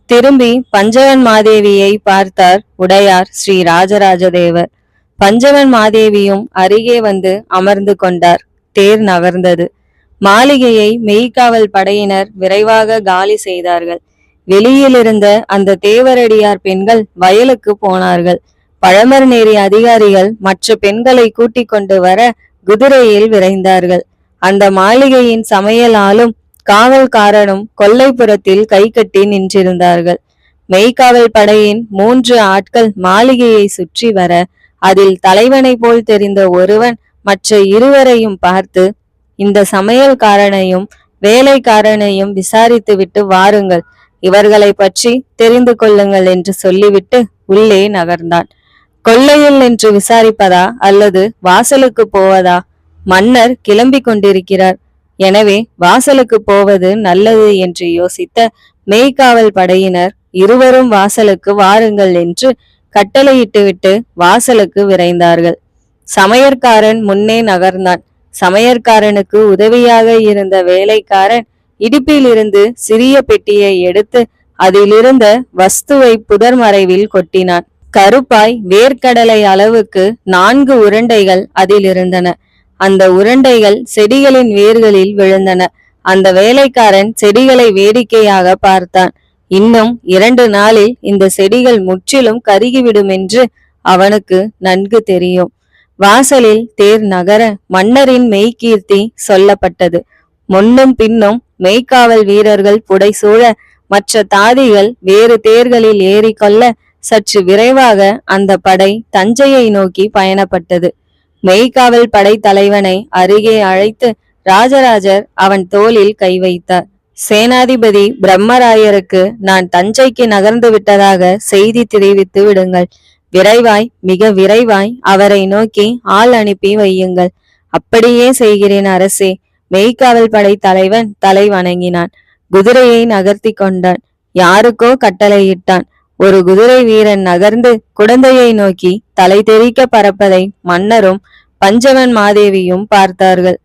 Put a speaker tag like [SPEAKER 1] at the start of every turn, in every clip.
[SPEAKER 1] திரும்பி பஞ்சவன் மாதேவியை பார்த்தார் உடையார் ஸ்ரீ ராஜராஜ தேவர். பஞ்சவன் மாதேவியும் அருகே வந்து அமர்ந்து கொண்டார். தேர் நகர்ந்தது. மாளிகையை மெய்காவல் படையினர் விரைவாக காலி செய்தார்கள். வெளியிலிருந்த அந்த தேவரடியார் பெண்கள் வயலுக்கு போனார்கள். பழமர்நேரி அதிகாரிகள் மற்ற பெண்களை கூட்டிக் கொண்டு வர குதிரையில் விரைந்தார்கள். அந்த மாளிகையின் சமையலாலும் காவல்காரனும் கொல்லைப்புறத்தில் கை கட்டி நின்றிருந்தார்கள். மெய்காவல் படையின் 3 ஆட்கள் மாளிகையை சுற்றி வர அதில் தலைவனை போல் தெரிந்த ஒருவன் மற்ற இருவரையும் பார்த்து, இந்த சமையல்காரனையும் வேலைக்காரனையும் விசாரித்துவிட்டு வாருங்கள், இவர்களை பற்றி தெரிந்து கொள்ளுங்கள் என்று சொல்லிவிட்டு உள்ளே நகர்ந்தான். கொள்ளையில் என்று விசாரிப்பதா அல்லது வாசலுக்கு போவதா? மன்னர் கிளம்பி கொண்டிருக்கிறார், எனவே வாசலுக்கு போவது நல்லது என்று யோசித்த மெய்காவல் படையினர் இருவரும் வாசலுக்கு வாருங்கள் என்று கட்டளையிட்டுவிட்டு வாசலுக்கு விரைந்தார்கள். சமையற்காரன் முன்னே நகர்ந்தான். சமையற்காரனுக்கு உதவியாக இருந்த வேலைக்காரன் இடுப்பில் இருந்து சிறிய பெட்டியை எடுத்து அதிலிருந்த வஸ்துவை புதர் மறைவில் கொட்டினான். கருப்பாய் வேர்க்கடலை அளவுக்கு 4 உருண்டைகள் அதில் இருந்தன. அந்த உருண்டைகள் செடிகளின் வேர்களில் விழுந்தன. அந்த வேலைக்காரன் செடிகளை வேடிக்கையாக பார்த்தான். இன்னும் 2 நாளில் இந்த செடிகள் முற்றிலும் கருகிவிடும் என்று அவனுக்கு நன்கு தெரியும். வாசலில் தேர் நகர மன்னரின் மெய்கீர்த்தி சொல்லப்பட்டது. முன்னும் பின்னும் மெய்காவல் வீரர்கள் புடைசூழ மற்ற தாதிகள் வேறு தேர்களில் ஏறிக்கொள்ள சற்று விரைவாக அந்த படை தஞ்சையை நோக்கி பயணப்பட்டது. மெய்காவல் படை தலைவனை அருகே அழைத்து ராஜராஜர் அவன் தோளில் கை வைத்தார். சேனாதிபதி பிரம்மராயருக்கு நான் தஞ்சைக்கு நகர்ந்து விட்டதாக செய்தி தெரிவித்து விடுங்கள். விரைவாய், மிக விரைவாய் அவரை நோக்கி ஆள் அனுப்பி வையுங்கள். அப்படியே செய்கிறேன் அரசே. மெய்காவல் படை தலைவன் தலை வணங்கினான். குதிரையை நகர்த்தி கொண்டான். யாருக்கோ கட்டளையிட்டான். ஒரு குதிரை வீரன் நகர்ந்து குடந்தையை நோக்கி தலை தெறிக்க பறப்பதை மன்னரும் பஞ்சவன் மாதேவியும் பார்த்தார்கள்.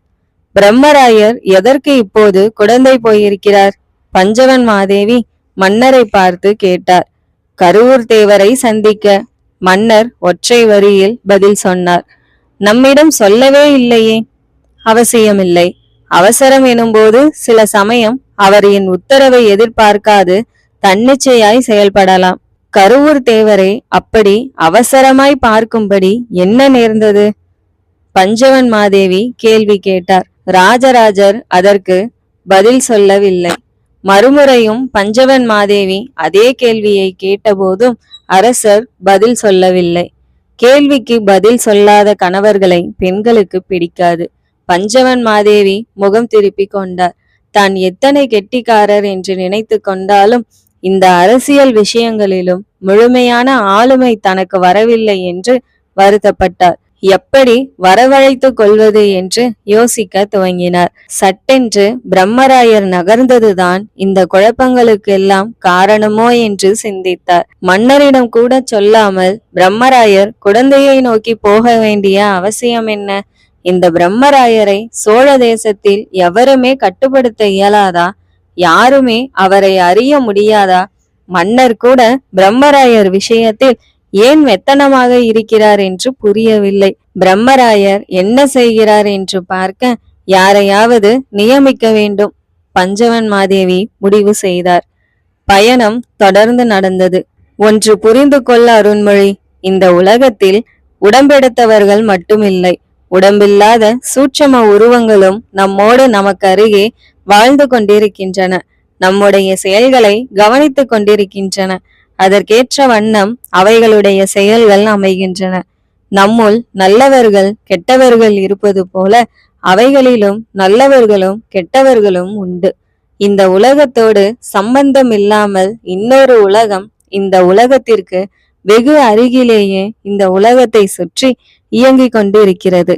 [SPEAKER 1] பிரம்மராயர் எதற்கு இப்போது குடந்தை போயிருக்கிறார்? பஞ்சவன் மாதேவி மன்னரை பார்த்து கேட்டார். கருவூர் தேவரை சந்திக்க. மன்னர் ஒற்றை வரியில் பதில் சொன்னார். நம்மிடம் சொல்லவே இல்லையே. அவசியமில்லை. அவசரம் எனும்போது சில சமயம் அவர் என் உத்தரவை எதிர்பார்க்காது தன்னிச்சையாய் செயல்படலாம். கருவூர் தேவரை அப்படி அவசரமாய் பார்க்கும்படி என்ன நேர்ந்தது? பஞ்சவன் மாதேவி கேள்வி கேட்டார். ராஜராஜர் அதற்கு பதில் சொல்லவில்லை. மறுமுறையும் பஞ்சவன் மாதேவி அதே கேள்வியை கேட்டபோதும் அரசர் பதில் சொல்லவில்லை. கேள்விக்கு பதில் சொல்லாத கணவர்களை பெண்களுக்கு பிடிக்காது. பஞ்சவன் மாதேவி முகம் திருப்பி கொண்டார். தான் எத்தனை கெட்டிக்காரர் என்று நினைத்து கொண்டாலும் இந்த அரசியல் விஷயங்களிலும் முழுமையான ஆளுமை தனக்கு வரவில்லை என்று வருத்தப்பட்டார். எப்படி வரவழைத்து கொள்வது என்று யோசிக்க துவங்கினார். சட்டென்று பிரம்மராயர் நகர்ந்ததுதான் இந்த குழப்பங்களுக்கெல்லாம் காரணமோ என்று சிந்தித்தார். மன்னரிடம் கூட சொல்லாமல் பிரம்மராயர் குடந்தையை நோக்கி போக வேண்டிய அவசியம் என்ன? இந்த பிரம்மராயரை சோழ தேசத்தில் எவருமே கட்டுப்படுத்த இயலாதா? யாருமே அவரை அறிய முடியாதா? மன்னர் கூட பிரம்மராயர் விஷயத்தில் ஏன் மெத்தனமாக இருக்கிறார் என்று புரியவில்லை. பிரம்மராயர் என்ன செய்கிறார் என்று பார்க்க யாரையாவது நியமிக்க வேண்டும். பஞ்சவன் மாதேவி முடிவு செய்தார். பயணம் தொடர்ந்து நடந்தது. ஒன்று புரிந்து கொள்ள அருண்மொழி, இந்த உலகத்தில் உடம்பெடுத்தவர்கள் மட்டுமில்லை, உடம்பில்லாத சூட்சம உருவங்களும் நம்மோடு நமக்கு அருகே வாழ்ந்து கொண்டிருக்கின்றன. நம்முடைய செயல்களை கவனித்துக் கொண்டிருக்கின்றன. அதற்கேற்ற வண்ணம் அவைகளுடைய செயல்கள் அமைகின்றன. நம்முள் நல்லவர்கள் கெட்டவர்கள் இருப்பது போல அவைகளிலும் நல்லவர்களும் கெட்டவர்களும் உண்டு. இந்த உலகத்தோடு சம்பந்தம் இல்லாமல் இன்னொரு உலகம் இந்த உலகத்திற்கு வெகு அருகிலேயே இந்த உலகத்தை சுற்றி இயங்கிக் கொண்டு இருக்கிறது.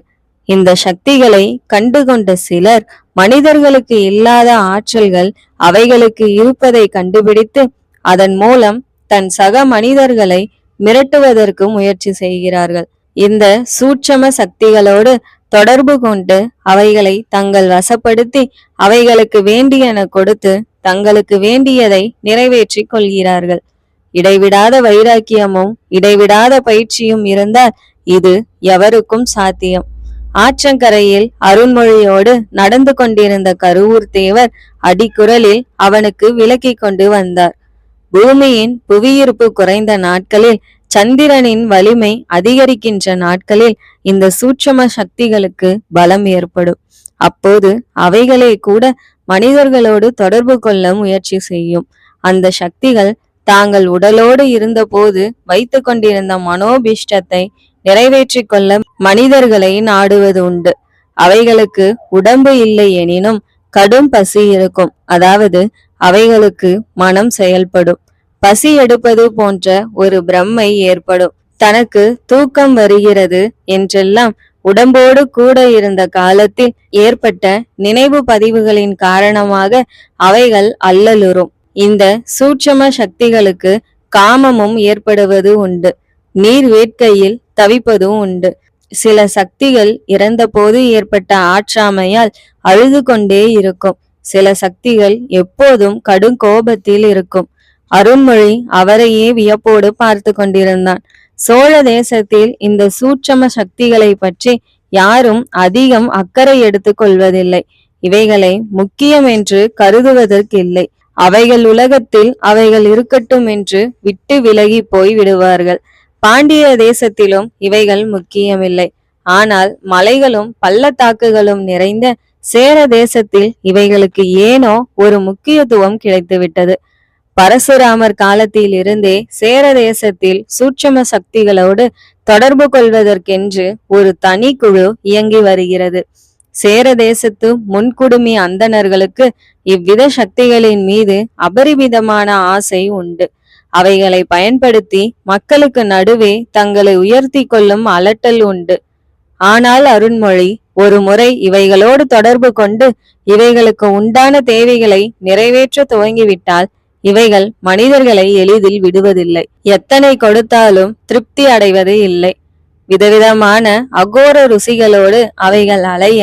[SPEAKER 1] இந்த சக்திகளை கண்டுகொண்ட சிலர் மனிதர்களுக்கு இல்லாத ஆற்றல்கள் அவைகளுக்கு இருப்பதை கண்டுபிடித்து அதன் மூலம் தன் சக மனிதர்களை மிரட்டுவதற்கு முயற்சி செய்கிறார்கள். இந்த சூட்சம சக்திகளோடு தொடர்பு கொண்டு அவைகளை தங்கள் வசப்படுத்தி அவைகளுக்கு வேண்டியன கொடுத்து தங்களுக்கு வேண்டியதை நிறைவேற்றிக் கொள்கிறார்கள். இடைவிடாத வைராக்கியமும் இடைவிடாத பயிற்சியும் இருந்தால் இது எவருக்கும் சாத்தியம். ஆற்றங்கரையில் அருண்மொழியோடு நடந்து கொண்டிருந்த கருவூர் தேவர் அடிக்குரலில் அவனுக்கு விளக்கி கொண்டு வந்தார். பூமியின் புவியீர்ப்பு குறைந்த நாட்களில், சந்திரனின் வலிமை அதிகரிக்கின்ற நாட்களில் இந்த சூட்சம சக்திகளுக்கு பலம் ஏற்படும். அப்போது அவைகளே கூட மனிதர்களோடு தொடர்பு கொள்ள முயற்சி செய்யும். அந்த சக்திகள் தாங்கள் உடலோடு இருந்தபோது வைத்து கொண்டிருந்த மனோபிஷ்டத்தை நிறைவேற்றிக் கொள்ள மனிதர்களை நாடுவது உண்டு. அவைகளுக்கு உடம்பு இல்லை எனினும் கடும் பசி இருக்கும். அதாவது அவைகளுக்கு மனம் செயல்படும். பசி எடுப்பது போன்ற ஒரு பிரம்மை ஏற்படும். தனக்கு தூக்கம் வருகிறது என்றெல்லாம் உடம்போடு கூட இருந்த காலத்தில் ஏற்பட்ட நினைவு பதிவுகளின் காரணமாக அவைகள் அல்லலுறும். இந்த சூட்சம சக்திகளுக்கு காமமும் ஏற்படுவது உண்டு. நீர் வேட்கையில் தவிப்பதும் உண்டு. சில சக்திகள் இறந்தபோது ஏற்பட்ட ஆற்றாமையால் அழுது கொண்டே இருக்கும். சில சக்திகள் எப்போதும் கடும் கோபத்தில் இருக்கும். அருண்மொழி அவரையே வியப்போடு பார்த்து கொண்டிருந்தான். சோழ தேசத்தில் இந்த சூட்சம சக்திகளை பற்றி யாரும் அதிகம் அக்கறை எடுத்துக் கொள்வதில்லை. இவைகளை முக்கியம் என்று கருதுவதற்கில்லை. அவைகள் உலகத்தில் அவைகள் இருக்கட்டும் என்று விட்டு விலகி போய் விடுவார்கள். பாண்டிய தேசத்திலும் இவைகள் முக்கியமில்லை. ஆனால் மலைகளும் பள்ளத்தாக்குகளும் நிறைந்த சேர தேசத்தில் இவைகளுக்கு ஏனோ ஒரு முக்கியத்துவம் கிடைத்துவிட்டது. பரசுராமர் காலத்தில் இருந்தே சேர தேசத்தில் சூட்சம சக்திகளோடு தொடர்பு கொள்வதற்கென்று ஒரு தனி குழு இயங்கி வருகிறது. சேர தேசத்து முன்குடுமி அந்தணர்களுக்கு இவ்வித சக்திகளின் மீது அபரிமிதமான ஆசை உண்டு. அவைகளை பயன்படுத்தி மக்களுக்கு நடுவே தங்களை உயர்த்தி கொள்ளும் அலட்டல் உண்டு. ஆனால் அருண்மொழி ஒரு முறை இவைகளோடு தொடர்பு கொண்டு இவைகளுக்கு உண்டான தேவைகளை நிறைவேற்ற துவங்கிவிட்டால் இவைகள் மனிதர்களை எளிதில் விடுவதில்லை. எத்தனை கொடுத்தாலும் திருப்தி அடைவது இல்லை. விதவிதமான அகோர ருசிகளோடு அவைகள் அலைய,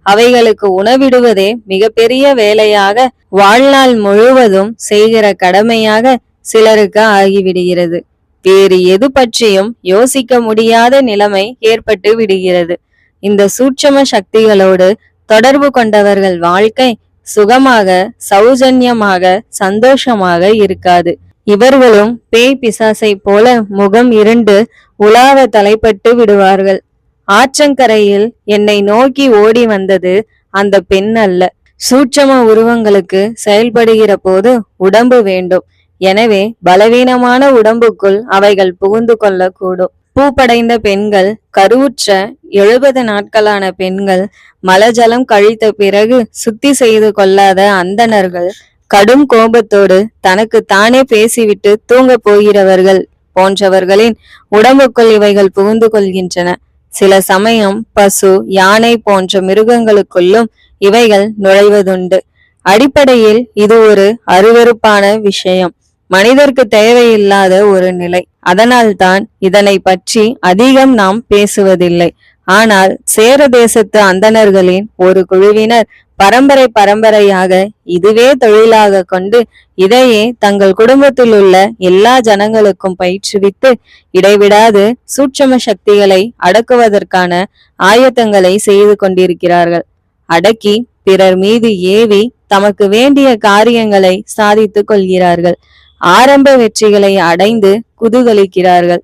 [SPEAKER 1] அவைகளுக்கு உணவிடுவதே மிகப்பெரிய வேலையாக, வாழ்நாள் முழுவதும் செய்கிற கடமையாக சிலருக்கு ஆகிவிடுகிறது. வேறு எது பற்றியும் யோசிக்க முடியாத நிலைமை ஏற்பட்டு விடுகிறது. இந்த சூட்சம சக்திகளோடு தொடர்பு கொண்டவர்கள் வாழ்க்கை சுகமாக, சௌஜன்யமாக, சந்தோஷமாக இருக்காது. இவர்களும் பேய் பிசாசை போல முகம் இருண்டு உலாவ தலைப்பட்டு விடுவார்கள். ஆற்றங்கரையில் என்னை நோக்கி ஓடி வந்தது அந்த பெண் அல்ல. சூட்சம உருவங்களுக்கு செயல்படுகிற போது உடம்பு வேண்டும். எனவே பலவீனமான உடம்புக்குள் அவைகள் புகுந்து கொள்ளக்கூடும். பூப்படைந்த பெண்கள், கருவுற்ற 70 நாட்களான பெண்கள், மலஜலம் கழித்த பிறகு சுத்தி செய்து கொள்ளாத அந்தணர்கள், கடும் கோபத்தோடு தனக்கு தானே பேசிவிட்டு தூங்க போகிறவர்கள் போன்றவர்களின் உடம்புக்குள் இவைகள் புகுந்து கொள்கின்றன. சில சமயம் பசு, யானை போன்ற மிருகங்களுக்குள்ளும் இவைகள் நுழைவதுண்டு. அடிப்படையில் இது ஒரு அருவருப்பான விஷயம், மனிதர்க்கு தேவையில்லாத ஒரு நிலை. அதனால்தான் இதனை பற்றி அதிகம் நாம் பேசுவதில்லை. ஆனால் சேர தேசத்து அந்தணர்களின் ஒரு குழுவினர் பரம்பரை பரம்பரையாக இதுவே தொழிலாக கொண்டு இதையே தங்கள் குடும்பத்தில் உள்ள எல்லா ஜனங்களுக்கும் பயிற்றுவித்து இடைவிடாது சூட்சம சக்திகளை அடக்குவதற்கான ஆயத்தங்களை செய்து கொண்டிருக்கிறார்கள். அடக்கி பிறர் மீது ஏவி தமக்கு வேண்டிய காரியங்களை சாதித்துக் கொள்கிறார்கள். ஆரம்ப வெற்றிகளை அடைந்து குதூகலிக்கிறார்கள்.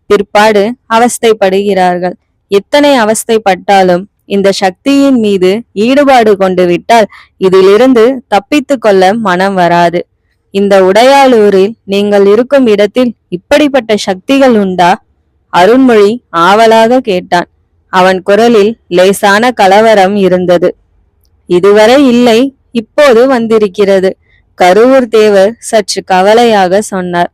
[SPEAKER 1] பிற்பாடு அவஸ்தைப்படுகிறார்கள். எத்தனை அவஸ்தைப்பட்டாலும் இந்த சக்தியின் மீது ஈடுபாடு கொண்டு விட்டால் இதிலிருந்து தப்பித்து கொள்ள மனம் வராது. இந்த உடையாளூரில் நீங்கள் இருக்கும் இடத்தில் இப்படிப்பட்ட சக்திகள் உண்டா? அருண்மொழி ஆவலாக கேட்டான். அவன் குரலில் லேசான கலவரம் இருந்தது. இதுவரை இல்லை, இப்போது வந்திருக்கிறது. கருவூர் தேவர் சற்று கவலையாக சொன்னார்.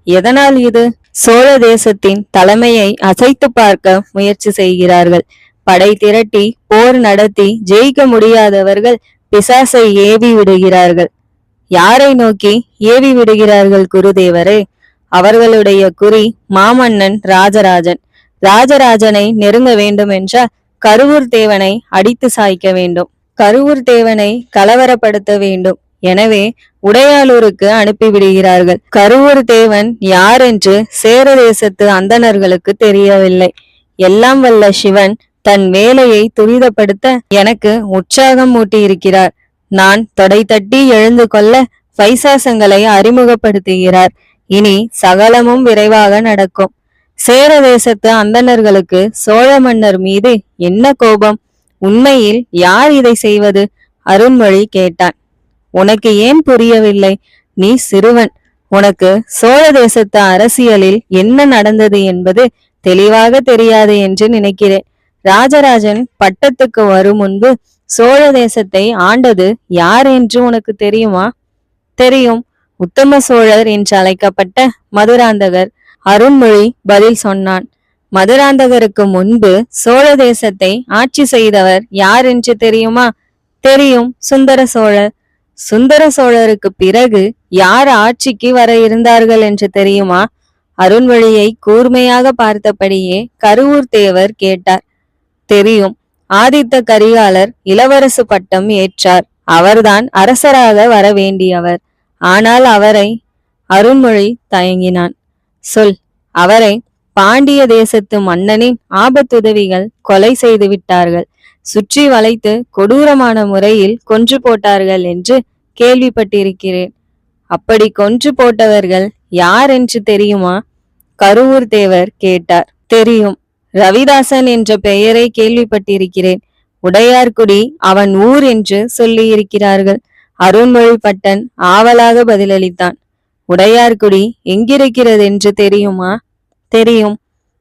[SPEAKER 1] எதனால் இது? சோழ தேசத்தின் தலைமையை அசைத்து பார்க்க முயற்சி செய்கிறார்கள். படை திரட்டி போர் நடத்தி ஜெயிக்க முடியாதவர்கள் பிசாசை ஏவி விடுகிறார்கள். யாரை நோக்கி ஏவி விடுகிறார்கள் குருதேவரே? அவர்களுடைய குறி மாமன்னன் ராஜராஜன். ராஜராஜனை நெருங்க வேண்டும் என்றால் கருவூர் தேவனை அடித்து சாய்க்க வேண்டும். கருவூர் தேவனை கலவரப்படுத்த வேண்டும். எனவே உடையாலூருக்கு அனுப்பிவிடுகிறார்கள். கருவூர் தேவன் யார் என்று சேர தேசத்து அந்தணர்களுக்கு தெரியவில்லை. எல்லாம் வல்ல சிவன் தன் வேலையை துரிதப்படுத்த எனக்கு உற்சாகம் மூட்டியிருக்கிறார். நான் தொடை தட்டி எழுந்து கொள்ள பைசாசங்களை அறிமுகப்படுத்துகிறார். இனி சகலமும் விரைவாக நடக்கும். சேர தேசத்து அந்தணர்களுக்கு சோழ மன்னர் மீது என்ன கோபம்? உண்மையில் யார் இதை செய்வது? அருண்மொழி கேட்டான். உனக்கு ஏன் புரியவில்லை? நீ சிறுவன். உனக்கு சோழ தேசத்து அரசியலில் என்ன நடந்தது என்பது தெளிவாக தெரியாது என்று நினைக்கிறேன். ராஜராஜன் பட்டத்துக்கு வரும் முன்பு சோழ தேசத்தை ஆண்டது யார் என்று உனக்கு தெரியுமா? தெரியும். உத்தம சோழர் என்று அழைக்கப்பட்ட மதுராந்தகர். அருண்மொழி பதில் சொன்னான். மதுராந்தகருக்கு முன்பு சோழ தேசத்தை ஆட்சி செய்தவர் யார் என்று தெரியுமா? தெரியும், சுந்தர சோழர். சுந்தர சோழருக்கு பிறகு யார் ஆட்சிக்கு வர இருந்தார்கள் என்று தெரியுமா? அருண்மொழியை கூர்மையாக பார்த்தபடியே கருவூர் தேவர் கேட்டார். தெரியும். ஆதித்த கரிகாலர் இளவரசு பட்டம் ஏற்றார். அவர்தான் அரசராக வர வேண்டியவர். ஆனால் அவரை அருண்மொழி தயங்கினான். சொல். அவரை பாண்டிய தேசத்து மன்னனின் ஆபத்துதவிகள் கொலை செய்து விட்டார்கள். சுற்றி வளைத்து கொடூரமான முறையில் கொன்று போட்டார்கள் என்று கேள்விப்பட்டிருக்கிறேன். அப்படி கொன்று போட்டவர்கள் யார் என்று தெரியுமா? கருவூர் தேவர் கேட்டார். தெரியும். ரவிதாசன் என்ற பெயரை கேள்விப்பட்டிருக்கிறேன். உடையார்குடி அவன் ஊர் என்று சொல்லி இருக்கிறார்கள். அருண்மொழி பட்டன் ஆவலாக பதிலளித்தான். உடையார்குடி எங்கிருக்கிறது என்று தெரியுமா? தெரியும்.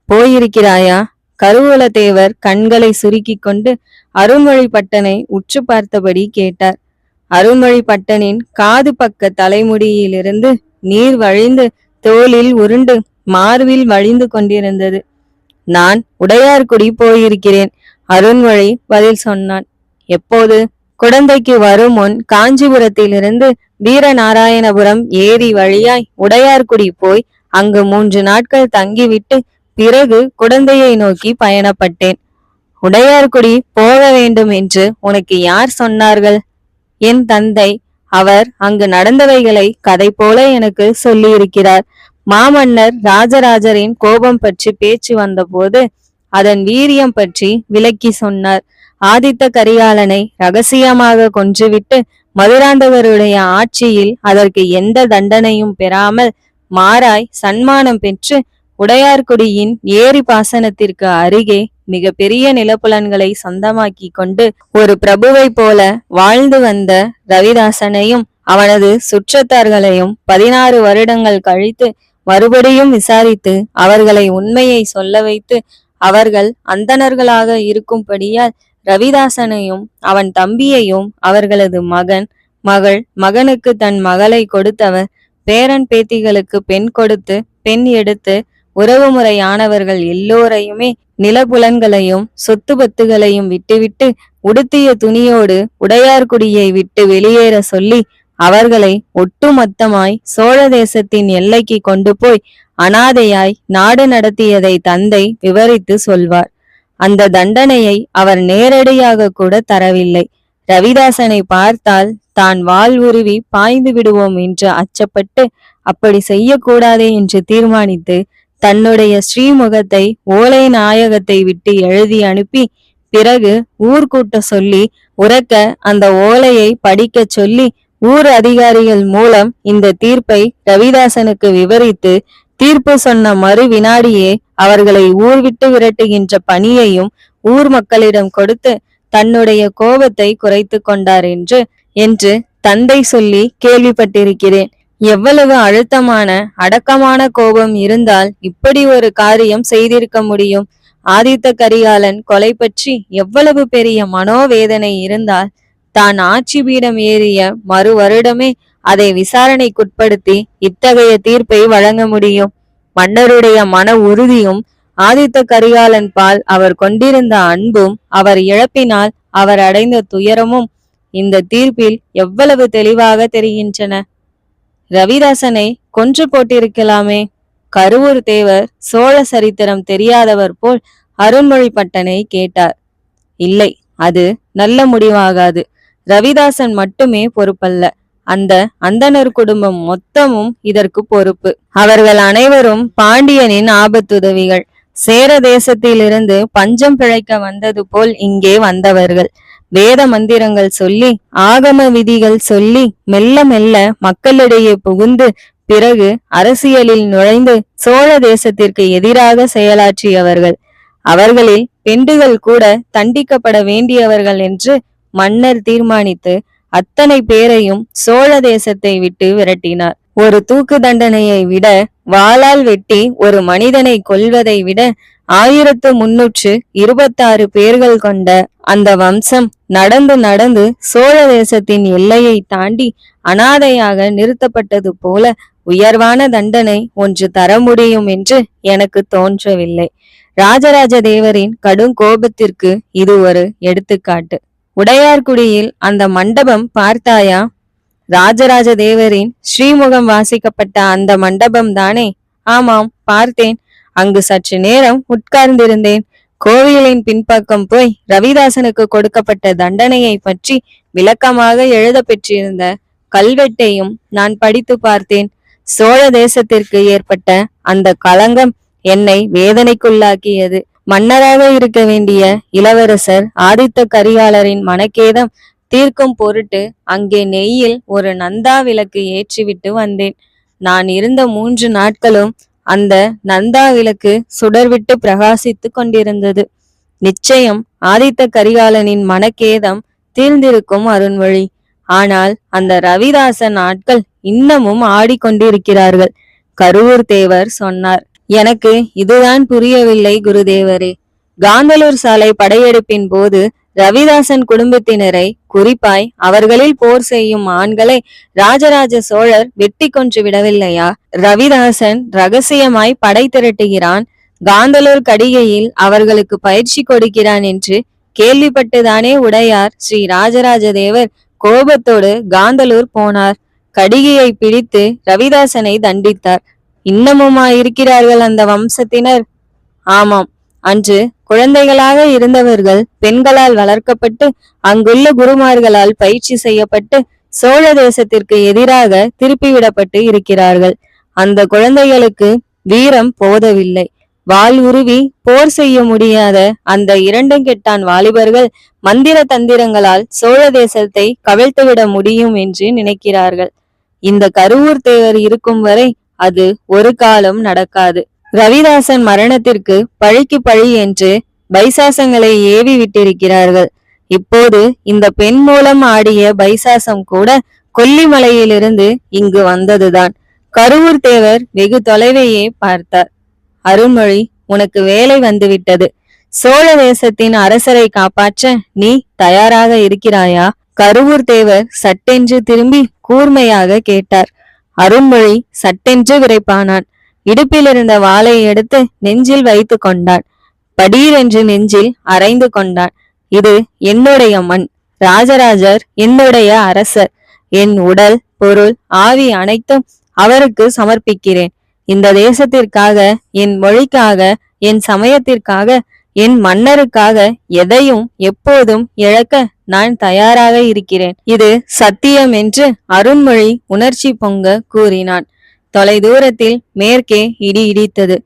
[SPEAKER 1] போயிருக்கிறாயா? கருவூல தேவர் கண்களை சுருக்கி கொண்டு அருண்மொழி பட்டனை உற்று பார்த்தபடி கேட்டார். அருண்மொழி பட்டனின் காது பக்க தலைமுடியிலிருந்து நீர் வழிந்து தோளில் உருண்டு மார்பில் வழிந்து கொண்டிருந்தது. நான் உடையார்குடி போயிருக்கிறேன். அருண்மொழி பதில் சொன்னான். எப்போது? குடந்தைக்கு வரும் முன் காஞ்சிபுரத்திலிருந்து வீரநாராயணபுரம் ஏரி வழியாய் உடையார்குடி போய் அங்கு 3 நாட்கள் தங்கிவிட்டு பிறகு குடந்தையை நோக்கி பயணப்பட்டேன். உடையார்குடி போக வேண்டும் என்று உனக்கு யார் சொன்னார்கள்? என் தந்தை. அவர் அங்கு நடந்தவைகளை கதை போல எனக்கு சொல்லியிருக்கிறார். மாமன்னர் ராஜராஜரின் கோபம் பற்றி பேச்சு வந்தபோது அதன் வீரியம் பற்றி விளக்கி சொன்னார். ஆதித்த கரிகாலனை ரகசியமாக கொன்றுவிட்டு மதுராந்தகருடைய ஆட்சியில் அதற்கு எந்த தண்டனையும் பெறாமல் மாறாய் சன்மானம் பெற்று உடையார்குடியின் ஏரி பாசனத்திற்கு அருகே மிக பெரிய நிலப்புலன்களை சொந்தமாக்கி கொண்டு ஒரு பிரபுவை போல வாழ்ந்து வந்த ரவிதாசனையும் அவனது சுற்றத்தார்களையும் 16 வருடங்கள் கழித்து மறுபடியும் விசாரித்து அவர்களை உண்மையை சொல்ல வைத்து அவர்கள் அந்தணர்களாக இருக்கும்படியால் ரவிதாசனையும் அவன் தம்பியையும் அவர்களது மகன் மகள் மகனுக்கு தன் மகளை கொடுத்தவர் பேரன் பேத்திகளுக்கு பெண் கொடுத்து பெண் எடுத்து உறவுமுறையானவர்கள் எல்லோரையுமே நிலப்புலன்களையும் சொத்து பத்துகளையும் விட்டுவிட்டு உடுத்திய துணியோடு உடையார்குடியை விட்டு வெளியேற சொல்லி அவர்களை ஒட்டுமொத்தமாய் சோழ தேசத்தின் எல்லைக்கு கொண்டு போய் அனாதையாய் நாடு நடத்தியதை தந்தை விவரித்து சொல்வார். அந்த தண்டனையை அவர் நேரடியாக கூட தரவில்லை. ரவிதாசனை பார்த்தால் தான் வாள் உருவி பாய்ந்து விடுவோம் என்று அச்சப்பட்டு அப்படி செய்யக்கூடாதே என்று தீர்மானித்து தன்னுடைய ஸ்ரீமுகத்தை ஓலை நாயகத்தை விட்டு எழுதி அனுப்பி பிறகு ஊர்கூட்ட சொல்லி உரக்க அந்த ஓலையை படிக்க சொல்லி ஊர் அதிகாரிகள் மூலம் இந்த தீர்ப்பை ரவிதாசனுக்கு விவரித்து தீர்ப்பு சொன்ன மறு வினாடியே அவர்களை ஊர் விட்டு விரட்டுகின்ற பணியையும் ஊர் மக்களிடம் கொடுத்து தன்னுடைய கோபத்தை குறைத்து கொண்டார் என்று தந்தை சொல்லி கேள்விப்பட்டிருக்கிறேன். எவ்வளவு அழுத்தமான அடக்கமான கோபம் இருந்தால் இப்படி ஒரு காரியம் செய்திருக்க முடியும்? ஆதித்த கரிகாலன் கொலை பற்றி எவ்வளவு பெரிய மனோவேதனை இருந்தால் தான் ஆட்சி பீடம் ஏறிய மறு வருடமே அதை விசாரணைக்குட்படுத்தி இத்தகைய தீர்ப்பை வழங்க முடியும்? மன்னருடைய மன உறுதியும் ஆதித்த கரிகாலன் பால் அவர் கொண்டிருந்த அன்பும் அவர் இழப்பினால் அவர் அடைந்த துயரமும் இந்த தீர்ப்பில் எவ்வளவு தெளிவாக தெரிகின்றன. ரவிதாசனை கொன்று போட்டிருக்கலாமே. கருவூர் தேவர் சோழ சரித்திரம் தெரியாதவர் போல் அருண்மொழி பட்டனை கேட்டார். இல்லை, அது நல்ல முடிவாகாது. ரவிதாசன் மட்டுமே பொறுப்பல்ல, அந்த அந்தணர் குடும்பம் மொத்தமும் இதற்கு பொறுப்பு. அவர்கள் அனைவரும் பாண்டியனின் ஆபத்துதவிகள். சேர தேசத்திலிருந்து பஞ்சம் பிழைக்க வந்தது போல் இங்கே வந்தவர்கள். வேத மந்திரங்கள் சொல்லி, ஆகம விதிகள் சொல்லி, மெல்ல மெல்ல மக்களிடையே புகுந்து, பிறகு அரசியலில் நுழைந்து சோழ தேசத்திற்கு எதிராக செயலாற்றியவர்கள். அவர்களில் பெண்டுகள் கூட தண்டிக்கப்பட வேண்டியவர்கள் என்று மன்னர் தீர்மானித்து அத்தனை பேரையும் சோழ தேசத்தை விட்டு விரட்டினார். ஒரு தூக்கு தண்டனையை விட, வாளால் வெட்டி ஒரு மனிதனை கொல்வதை விட 1326 பேர்கள் கொண்ட அந்த வம்சம் நடந்து நடந்து சோழ தேசத்தின் எல்லையை தாண்டி அனாதையாக நிறுத்தப்பட்டது போல உயர்வான தண்டனை ஒன்று தர முடியும் என்று எனக்கு தோன்றவில்லை. ராஜராஜ தேவரின் கடும் கோபத்திற்கு இது ஒரு எடுத்துக்காட்டு. உடையார்குடியில் அந்த மண்டபம் பார்த்தாயா? ராஜராஜ தேவரின் ஸ்ரீமுகம் வாசிக்கப்பட்ட அந்த மண்டபம் தானே? ஆமாம், பார்த்தேன். அங்கு சற்று நேரம் உட்கார்ந்திருந்தேன். கோவிலின் பின்பக்கம் போய் ரவிதாசனுக்கு கொடுக்கப்பட்ட தண்டனையை பற்றி விளக்கமாக எழுத பெற்றிருந்த கல்வெட்டையும் நான் படித்து பார்த்தேன். சோழ தேசத்திற்கு ஏற்பட்ட அந்த களங்கம் என்னை வேதனைக்குள்ளாக்கியது. மன்னராக இருக்க வேண்டிய இளவரசர் ஆதித்த கரிகாலரின் மனக்கேதம் தீர்க்கும் பொருட்டு அங்கே நெய்யில் ஒரு நந்தா விளக்கு ஏற்றிவிட்டு வந்தேன். நான் இருந்த 3 நாட்களும் அந்த நந்தா விளக்கு சுடர்விட்டு பிரகாசித்து கொண்டிருந்தது. நிச்சயம் ஆதித்த கரிகாலனின் மனக்கேதம் தீர்ந்திருக்கும் அருண்மொழி. ஆனால் அந்த ரவிதாசன் ஆட்கள் இன்னமும் ஆடிக்கொண்டிருக்கிறார்கள். கருவூர் தேவர் சொன்னார். எனக்கு இதுதான் புரியவில்லை குருதேவரே. காந்தலூர் சாலை படையெடுப்பின் போது ரவிதாசன் குடும்பத்தினரை, குறிப்பாய் அவர்களில் போர் செய்யும் ஆண்களை ராஜராஜ சோழர் வெட்டி கொன்று விடவில்லையா? ரவிதாசன் ரகசியமாய் படை திரட்டுகிறான், காந்தலூர் கடிகையில் அவர்களுக்கு பயிற்சி கொடுக்கிறான் என்று கேள்விப்பட்டுதானே உடையார் ஸ்ரீ ராஜராஜ தேவர் கோபத்தோடு காந்தலூர் போனார். கடிகையை பிடித்து ரவிதாசனை தண்டித்தார். இன்னமுமா இருக்கிறார்கள் அந்த வம்சத்தினர்? ஆமாம். அன்று குழந்தைகளாக இருந்தவர்கள் பெண்களால் வளர்க்கப்பட்டு அங்குள்ள குருமார்களால் பயிற்சி செய்யப்பட்டு சோழ தேசத்திற்கு எதிராக திருப்பிவிடப்பட்டு இருக்கிறார்கள். அந்த குழந்தைகளுக்கு வீரம் போதவில்லை. வாள் உருவி போர் செய்ய முடியாத அந்த 2 கெட்டான் வாலிபர்கள் மந்திர தந்திரங்களால் சோழ தேசத்தை கவிழ்த்துவிட முடியும் என்று நினைக்கிறார்கள். இந்த கருவூர் தேவர் இருக்கும் வரை அது ஒரு காலம் நடக்காது. ரவிதாசன் மரணத்திற்கு பழிக்கு பழி என்று பைசாசங்களை ஏவி விட்டிருக்கிறார்கள். இப்போது இந்த பெண் மூலம் ஆடிய பைசாசம் கூட கொல்லிமலையிலிருந்து இங்கு வந்ததுதான். கருவூர் தேவர் வெகு தொலைவையே பார்த்தார். அருண்மொழி, உனக்கு வேலை வந்துவிட்டது. சோழ தேசத்தின் அரசரை காப்பாற்ற நீ தயாராக இருக்கிறாயா? கருவூர் தேவர் சட்டென்று திரும்பி கூர்மையாக கேட்டார். அருண்மொழி சட்டென்று விரைப்பானான். இடுப்பில் இருந்த வாளை எடுத்து நெஞ்சில் வைத்து கொண்டான். படீரென்று நெஞ்சில் அரைந்து கொண்டான். இது என்னுடைய மண். ராஜராஜர் என்னுடைய அரசர். என் உடல், பொருள், ஆவி அனைத்தும் அவருக்கு சமர்ப்பிக்கிறேன். இந்த தேசத்திற்காக, என் மொழிக்காக, என் சமயத்திற்காக, என் மன்னருக்காக எதையும் எப்போதும் இழக்க நான் தயாராக இருக்கிறேன். இது சத்தியம் என்று அருண்மொழி உணர்ச்சி பொங்க கூறினான். தொலைதூரத்தில் மேற்கே இடி இடித்தது.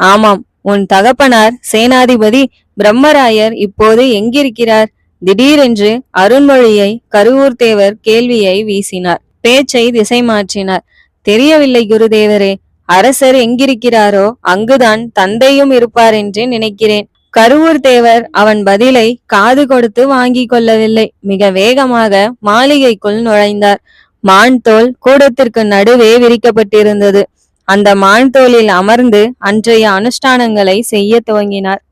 [SPEAKER 1] ஆமாம், உன் தகப்பனார் சேனாதிபதி பிரம்மராயர் இப்போது எங்கிருக்கிறார்? திடீரென்று அருண்மொழியை கருவூர் தேவர் கேள்வியை வீசினார். பேச்சை திசை மாற்றினார். தெரியவில்லை குருதேவரே. அரசர் எங்கிருக்கிறாரோ அங்குதான் தந்தையும் இருப்பார் என்று நினைக்கிறேன். கருவூர் தேவர் அவன் பதிலை காது கொடுத்து வாங்கி கொள்ளவில்லை. மிக வேகமாக மாளிகைக்குள் நுழைந்தார். மான் தோல் கூடத்திற்கு நடுவே விரிக்கப்பட்டிருந்தது. அந்த மான் தோலில் அமர்ந்து அன்றைய அனுஷ்டானங்களை செய்ய துவங்கினார்.